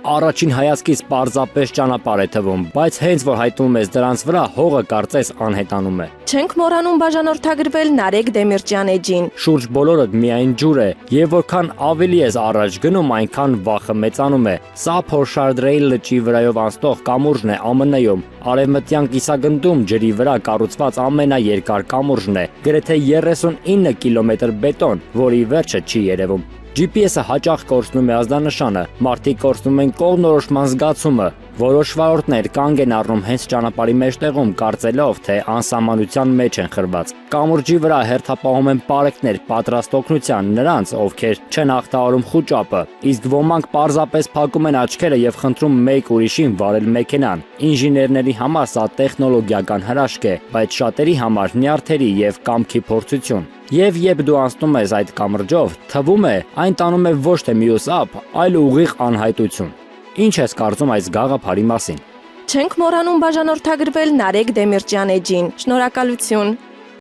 Առաջին հայացքից պարզապես ճանապարհ է թվում, բայց հենց որ հայտնվում ես դրանց վրա, հողը կարծես անհետանում է։ Չենք մոռանում բաժանորդագրվել Նարեկ Դեմիրճյան էջին։ Շուրջ բոլորը միայն ջուր է, եւ որքան ավելի ես առաջ գնում, այնքան վախը մեծանում է։ Սա Փորշարդրեի լճի վրայով անցնող կամուրջն է ԱՄՆ-ում։ Արևմտյան կիսագնդում ջրի վրա կառուցված ամենաերկար կամուրջն է, գրեթե 39 կիլոմետր բետոն, որի վերջը չի երևում։ GPS-ը հաճախ կորցնում է ազդանշանը, մարդիկ կորցնում են կողմնորոշման զգացումը, որոշ վարորդներ կանգ են առնում հենց ճանապարհի մեջտեղում, կարծելով, թե անսահմանության մեջ են խրված։ Կամուրջի վրա հերթապահում են պարեկտներ պատրաստ օգնության նրանց, ովքեր չեն ախտահարում խուճապը, իսկ ոմանք պարզապես փակում են աչքերը եւ խնդրում մեկ ուրիշին վարել մեքենան։ Ինժեներների համար սա տեխնոլոգիական հրաշք է, բայց շատերի համար նյարդերի եւ կամքի փորձություն։ Եվ երբ դու անցնում ես այդ կամրջով, թվում է, այն տանում է ոչ թե մյուս ափ, այլ ուղիղ անհայտություն։ Ինչ ես կարծում այս գաղափարի մասին։ Չենք մոռանում բաժանորդագրվել Նարեկ Դեմիրճյան էջին։ Շնորհակալություն։